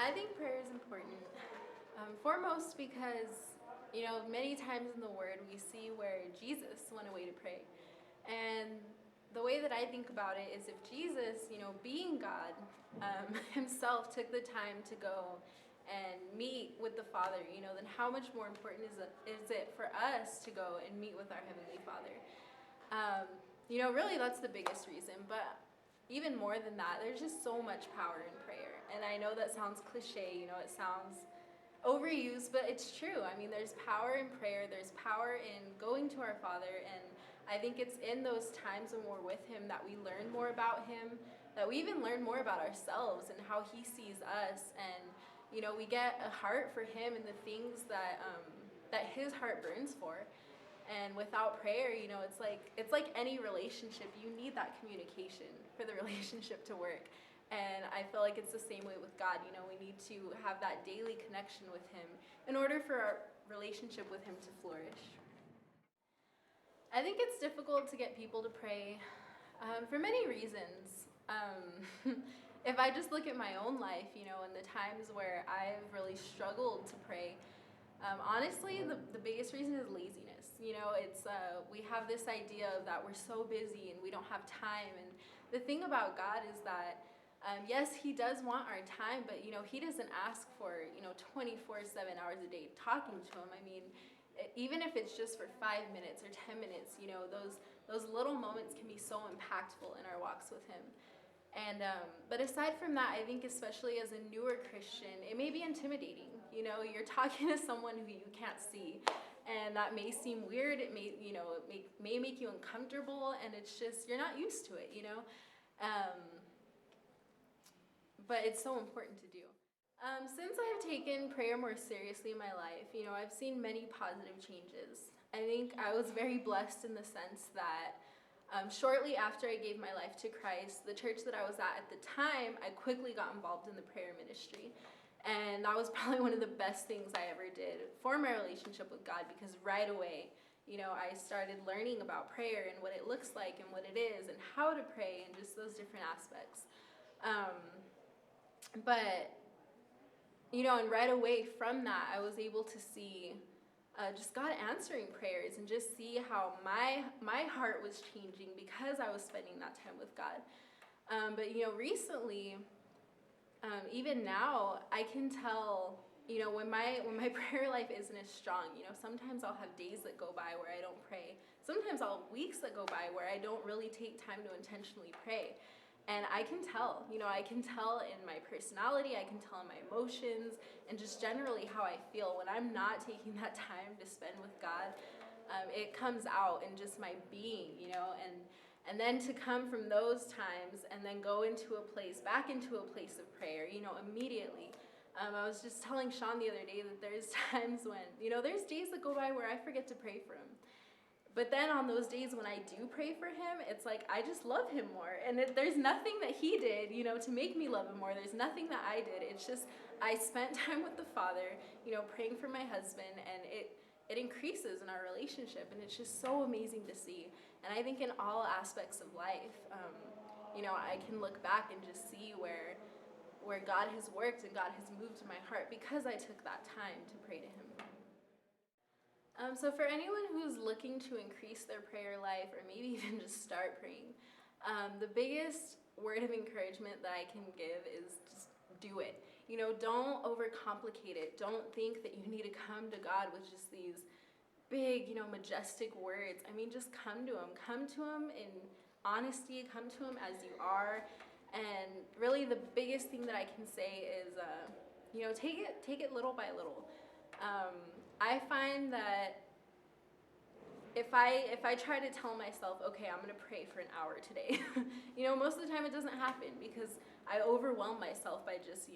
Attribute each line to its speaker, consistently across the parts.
Speaker 1: I think prayer is important. Foremost because, many times in the Word we see where Jesus went away to pray. And the way that I think about it is if Jesus, being God himself, took the time to go and meet with the Father, then how much more important is it for us to go and meet with our Heavenly Father? Really that's the biggest reason. But even more than that, there's just so much power in prayer. And I know that sounds cliche, it sounds overused, but it's true. I mean, there's power in prayer, there's power in going to our Father, and I think it's in those times when we're with Him that we learn more about Him, that we even learn more about ourselves and how He sees us, and we get a heart for Him and the things that His heart burns for. And without prayer, it's like any relationship. You need that communication for the relationship to work. And I feel like it's the same way with God. We need to have that daily connection with Him in order for our relationship with Him to flourish. I think it's difficult to get people to pray for many reasons. If I just look at my own life, and the times where I've really struggled to pray, honestly, the biggest reason is laziness. It's we have this idea of that we're so busy and we don't have time. And the thing about God is that, yes, He does want our time, but He doesn't ask for 24/7 hours a day talking to Him. I mean, even if it's just for 5 minutes or 10 minutes, those little moments can be so impactful in our walks with Him. And but aside from that, I think especially as a newer Christian, it may be intimidating. You're talking to someone who you can't see, and that may seem weird. It may may make you uncomfortable, and it's just you're not used to it. But it's so important to do. Since I've taken prayer more seriously in my life, I've seen many positive changes. I think I was very blessed in the sense that shortly after I gave my life to Christ, the church that I was at the time, I quickly got involved in the prayer ministry. And that was probably one of the best things I ever did for my relationship with God, because right away, I started learning about prayer and what it looks like and what it is and how to pray and just those different aspects. But and right away from that, I was able to see just God answering prayers and just see how my heart was changing because I was spending that time with God. But recently, even now, I can tell when my prayer life isn't as strong. Sometimes I'll have days that go by where I don't pray. Sometimes I'll have weeks that go by where I don't really take time to intentionally pray. And I can tell, I can tell in my personality, I can tell in my emotions, and just generally how I feel when I'm not taking that time to spend with God. It comes out in just my being, and then to come from those times and then go back into a place of prayer, immediately. I was just telling Sean the other day that there's times when, there's days that go by where I forget to pray for him. But then on those days when I do pray for him, it's like I just love him more. And there's nothing that he did, to make me love him more. There's nothing that I did. It's just I spent time with the Father, praying for my husband, and it increases in our relationship. And it's just so amazing to see. And I think in all aspects of life, I can look back and just see where God has worked and God has moved in my heart because I took that time to pray to Him. So for anyone who's looking to increase their prayer life or maybe even just start praying, the biggest word of encouragement that I can give is just do it. Don't overcomplicate it. Don't think that you need to come to God with just these big, majestic words. I mean, just come to Him. Come to Him in honesty. Come to Him as you are. And really the biggest thing that I can say is, take it little by little. I find that if I try to tell myself, okay, I'm going to pray for an hour today, most of the time it doesn't happen because I overwhelm myself by just,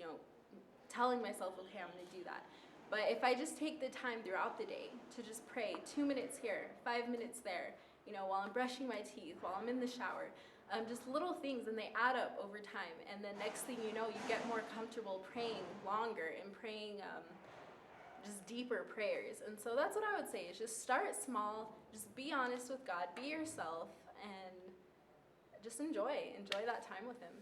Speaker 1: telling myself, okay, I'm going to do that. But if I just take the time throughout the day to just pray 2 minutes here, 5 minutes there, while I'm brushing my teeth, while I'm in the shower, just little things, and they add up over time. And then next thing you know, you get more comfortable praying longer and praying just deeper prayers. And so that's what I would say is just start small, just be honest with God, be yourself, and just enjoy that time with Him.